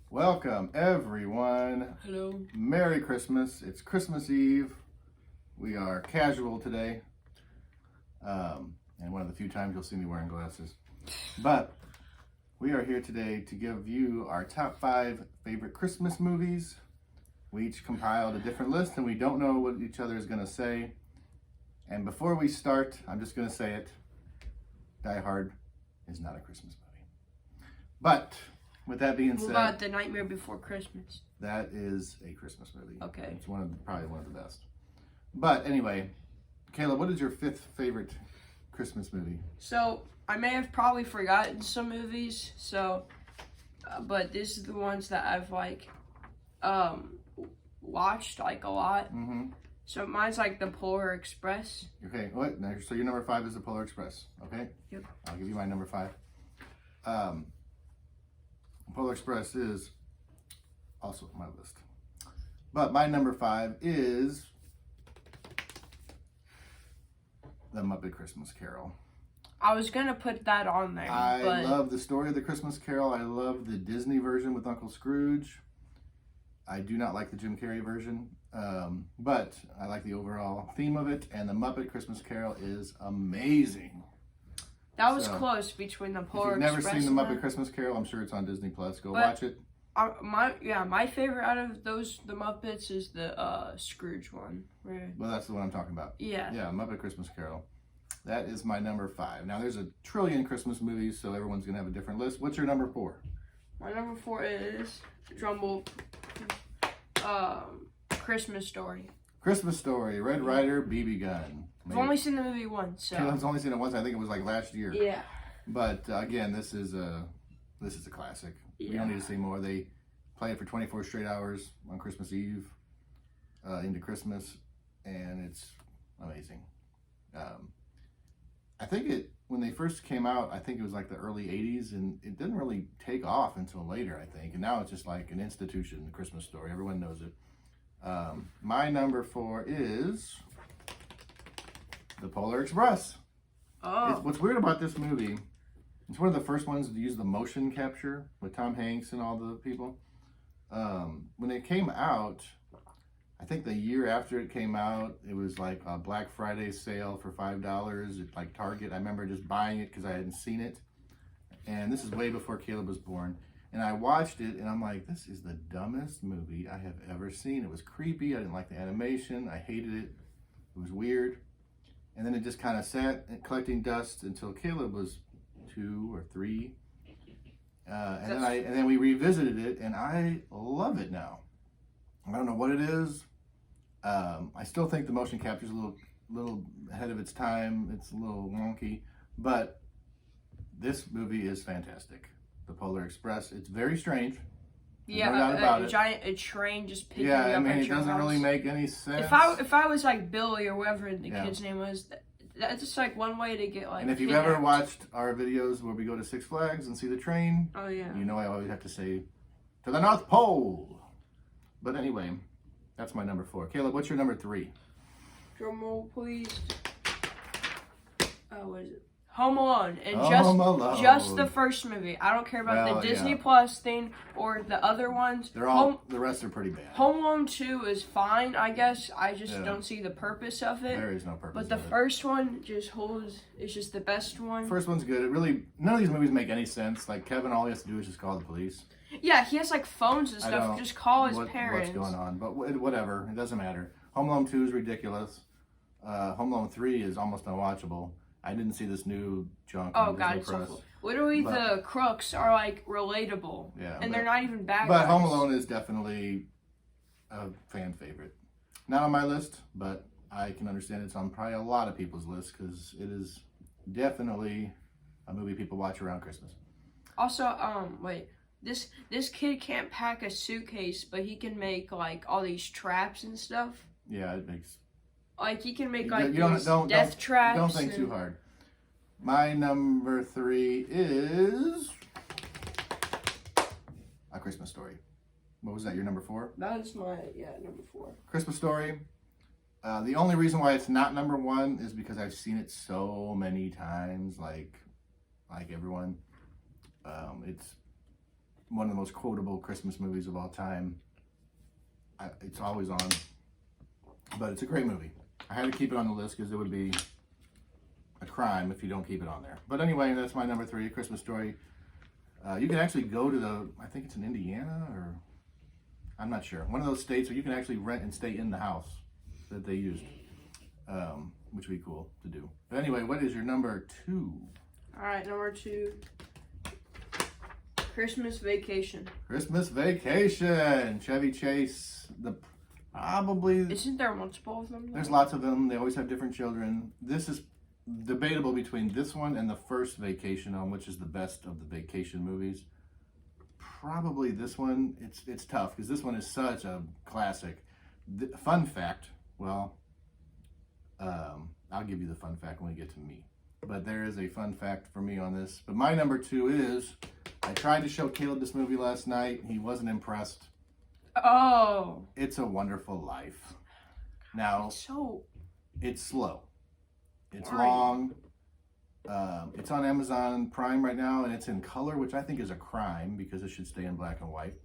Welcome, everyone. Hello. Merry Christmas. It's Christmas Eve. We are casual today. And one of the few times you'll see me wearing glasses. But we are here today to give you our top 5 favorite Christmas movies. We each compiled a different list and we don't know what each other is going to say. And before we start, I'm just going to say it. Die Hard is not a Christmas movie. But with that being said, what about The Nightmare Before Christmas? that is a Christmas movie. Okay. It's probably one of the best. But anyway, Kayla, what is your 5th favorite Christmas movie? So, I may have probably forgotten some movies, but these are the ones that I've, watched, a lot. Mm-hmm. So, mine's, The Polar Express. Okay, what? So your number 5 is the Polar Express, okay? Yep. I'll give you my number 5. Polar Express is also on my list. But my number 5 is The Muppet Christmas Carol. I was going to put that on there, I love the story of the Christmas Carol. I love the Disney version with Uncle Scrooge. I do not like the Jim Carrey version, but I like the overall theme of it, and the Muppet Christmas Carol is amazing. That was close between the Polar If you've never Express seen the and Muppet Christmas Carol, I'm sure it's on Disney Plus. Go watch it. My favorite out of the Muppets is the Scrooge one. Well, that's the one I'm talking about. Yeah. Yeah, Muppet Christmas Carol. That is my number 5. Now, there's a trillion Christmas movies, so everyone's going to have a different list. What's your number 4? My number 4 is Christmas Story. Christmas Story, Red Ryder, BB Gun. I've only seen the movie once, so. I've only seen it once. I think it was last year. Yeah. But again, this is a classic. Yeah. We don't need to see more. They play it for 24 straight hours on Christmas Eve into Christmas, and it's amazing. I think when they first came out, I think it was the early 80s, and it didn't really take off until later, I think. And now it's just like an institution, the Christmas Story. Everyone knows it. My number 4 is The Polar Express. Oh. What's weird about this movie, it's one of the first ones to use the motion capture with Tom Hanks and all the people. When it came out, I think the year after it came out, it was like a Black Friday sale for $5 at Target. I remember just buying it because I hadn't seen it. And this is way before Caleb was born. And I watched it and I'm like, this is the dumbest movie I have ever seen. It was creepy. I didn't like the animation. I hated it. It was weird. And then it just kind of sat collecting dust until Caleb was 2 or 3. And then we revisited it and I love it now. I don't know what it is. I still think the motion capture is a little ahead of its time. It's a little wonky, but this movie is fantastic. The Polar Express. It's very strange. Yeah, no doubt about it. A train just picking Yeah, me up I mean, at it your doesn't house. really make any sense. If I was like Billy or whatever the kid's name was, that's just one way to get And if you've ever watched our videos where we go to Six Flags and see the train, oh yeah, you know I always have to say to the North Pole. But anyway, that's my number 4. Caleb, what's your number 3? Drum roll, please. What is it? Home Alone, and Home Alone. just the first movie. I don't care about the Disney Plus thing or the other ones. The rest are pretty bad. Home Alone 2 is fine, I guess. I just don't see the purpose of it. There is no purpose. But the first one just holds. It's just the best one. First one's good. None of these movies make any sense. Kevin, all he has to do is just call the police. Yeah, he has phones and stuff. Just call his parents. What's going on? But whatever. It doesn't matter. Home Alone 2 is ridiculous. Home Alone 3 is almost unwatchable. I didn't see this new junk. Oh god, it's so cool. Literally, the crooks are relatable. Yeah, and they're not even bad But guys. Home Alone is definitely a fan favorite. Not on my list, but I can understand it's on probably a lot of people's lists because it is definitely a movie people watch around Christmas. Also, wait. This kid can't pack a suitcase, but he can make all these traps and stuff. Yeah, it makes. He can make death traps. Don't think too hard. My number 3 is A Christmas Story. What was that? Your number 4? That is my number 4. Christmas Story. The only reason why it's not number 1 is because I've seen it so many times, like everyone. one of the most quotable Christmas movies of all time. It's always on, but it's a great movie. I had to keep it on the list because it would be a crime if you don't keep it on there. But anyway, that's my number 3, A Christmas Story. You can actually go to I think it's in Indiana, or I'm not sure, one of those states where you can actually rent and stay in the house that they used, which would be cool to do. But anyway, what is your number 2? All right, number 2. Christmas Vacation. Christmas Vacation. Chevy Chase. Probably. Isn't there multiple of them? There's lots of them. They always have different children. This is debatable between this one and the first Vacation, on which is the best of the vacation movies. Probably this one. It's tough because this one is such a classic. Fun fact. Well, I'll give you the fun fact when we get to me. But there is a fun fact for me on this. But my number 2 is, I tried to show Caleb this movie last night. He wasn't impressed. Oh. It's a Wonderful Life. Now, it's slow. It's long. It's on Amazon Prime right now, and it's in color, which I think is a crime because it should stay in black and white.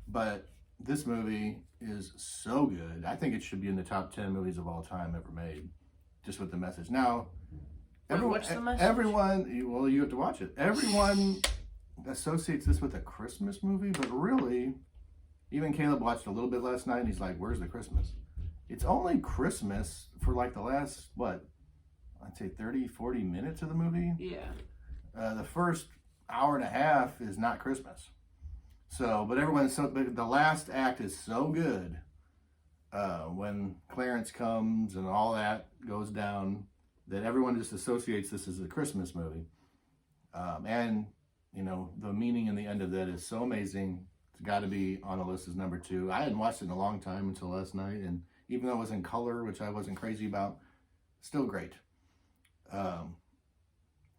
But this movie is so good. I think it should be in the top 10 movies of all time ever made, just with the message. Now, what's the message? Well, you have to watch it. Everyone associates this with a Christmas movie, but really, even Caleb watched a little bit last night, and he's like, where's the Christmas? It's only Christmas for like the last, I'd say 30, 40 minutes of the movie. Yeah. The first hour and a half is not Christmas. So, but the last act is so good. When Clarence comes and all that goes down, that everyone just associates this as a Christmas movie. And, the meaning in the end of that is so amazing. It's got to be on the list as number 2. I hadn't watched it in a long time until last night. And even though it was in color, which I wasn't crazy about, still great.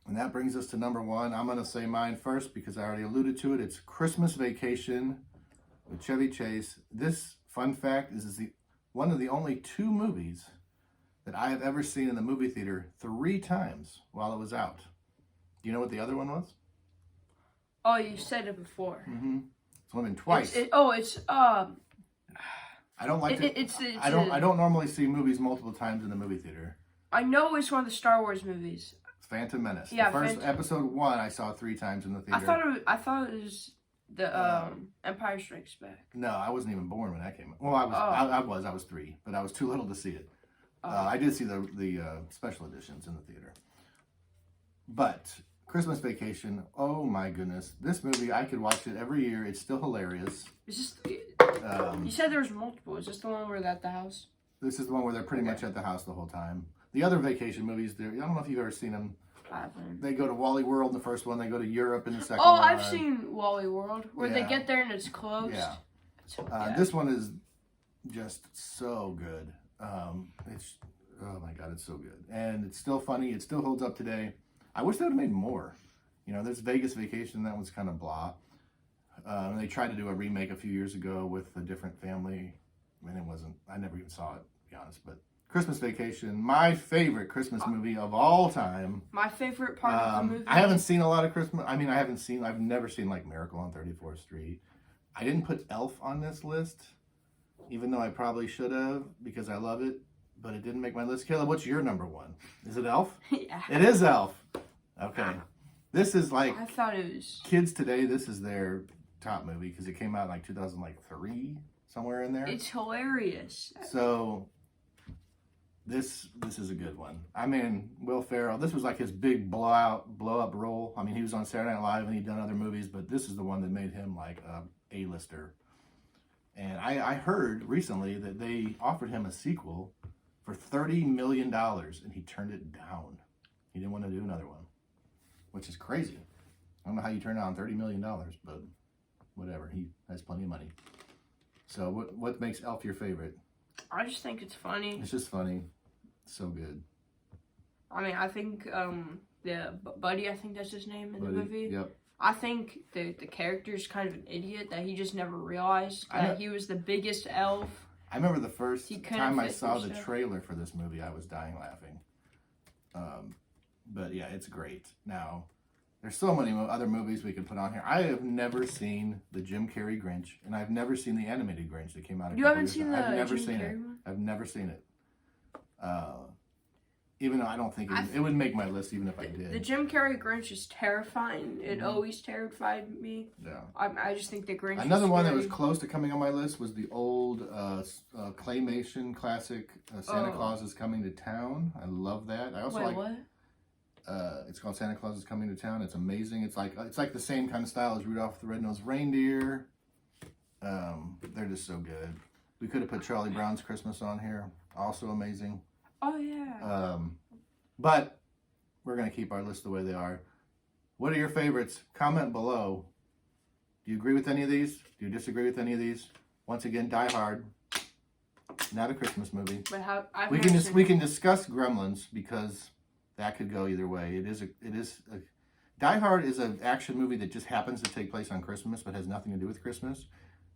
And that brings us to number 1. I'm going to say mine first because I already alluded to it. It's Christmas Vacation with Chevy Chase. This, fun fact, is one of the only 2 movies that I have ever seen in the movie theater 3 times while it was out. Do you know what the other one was? Oh, you said it before. Mm-hmm. It's only been twice. I don't like I don't normally see movies multiple times in the movie theater. I know it's one of the Star Wars movies. Phantom Menace. Yeah, the first episode 1 I saw 3 times in the theater. I thought it was the Empire Strikes Back. No, I wasn't even born when that came out. Well, I was 3, but I was too little to see it. I did see the special editions in the theater. But Christmas Vacation, oh my goodness, this movie, I could watch it every year. It's still hilarious. Is this? You said there was multiple. Is this the one where they're at the house? This is the one where they're pretty much at the house the whole time. The other vacation movies, I don't know if you've ever seen them. I haven't. They go to Wally World in the first one. They go to Europe in the second one. one. Oh, I've seen Wally World, where they get there and it's closed. Yeah. This one is just so good. Oh my God, it's so good. And it's still funny. It still holds up today. I wish they would have made more. There's Vegas Vacation. That was kind of blah. They tried to do a remake a few years ago with a different family. I never even saw it, to be honest. But Christmas Vacation, my favorite Christmas movie of all time. My favorite part of the movie. I haven't seen a lot of Christmas. I've never seen like Miracle on 34th Street. I didn't put Elf on this list, even though I probably should have because I love it, but it didn't make my list. Caleb, what's your number 1? Is it Elf? Yeah. It is Elf. Okay. This is like, I thought it was... Kids today, this is their top movie because it came out in like 2003, somewhere in there. It's hilarious. So... This is a good one. Will Ferrell, this was like his big blow up role. He was on Saturday Night Live and he'd done other movies, but this is the one that made him like a A-lister. And I heard recently that they offered him a sequel for $30 million and he turned it down. He didn't want to do another one, which is crazy. I don't know how you turn down $30 million, but whatever. He has plenty of money. So what makes Elf your favorite? I just think it's funny. It's just funny. So good. I think Buddy, I think that's his name in the movie. Yep. I think the character's kind of an idiot that he just never realized that he was the biggest elf. I remember the first time I saw the trailer for this movie, I was dying laughing. But yeah, it's great. Now, There's so many other movies we could put on here. I have never seen the Jim Carrey Grinch, and I've never seen the animated Grinch that came out. You haven't seen the I've never Jim seen Carrey it. one? I've never seen it. Even though I don't think it would make my list, even if I did. The Jim Carrey Grinch is terrifying. It always terrified me. Yeah. I just think the Grinch. Another one that was close to coming on my list was the old claymation classic Santa Claus is Coming to Town. I love that. I also like. What? It's called Santa Claus is Coming to Town. It's amazing. It's like the same kind of style as Rudolph the Red-Nosed Reindeer. They're just so good. We could have put Charlie Brown's Christmas on here. Also amazing. Oh yeah. But we're gonna keep our list the way they are. What are your favorites? Comment below. Do you agree with any of these? Do you disagree with any of these? Once again, Die Hard. Not a Christmas movie. But We can discuss Gremlins because that could go either way. Die Hard is an action movie that just happens to take place on Christmas but has nothing to do with Christmas.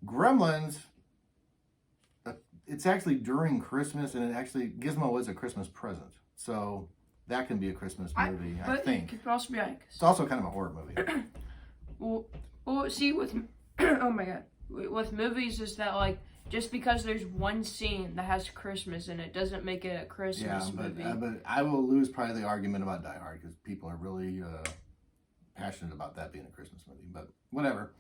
Gremlins, it's actually during Christmas, and Gizmo is a Christmas present. So that can be a Christmas movie, I think. It could also be like... It's also kind of a horror movie. well, see, with... oh my god. With movies is that, like, just because there's one scene that has Christmas in it doesn't make it a Christmas movie. But I will lose probably the argument about Die Hard because people are really passionate about that being a Christmas movie. But whatever.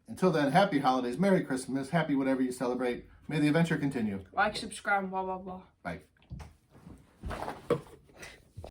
Until then, happy holidays, Merry Christmas, happy whatever you celebrate. May the adventure continue. Like, subscribe, blah, blah, blah. Bye.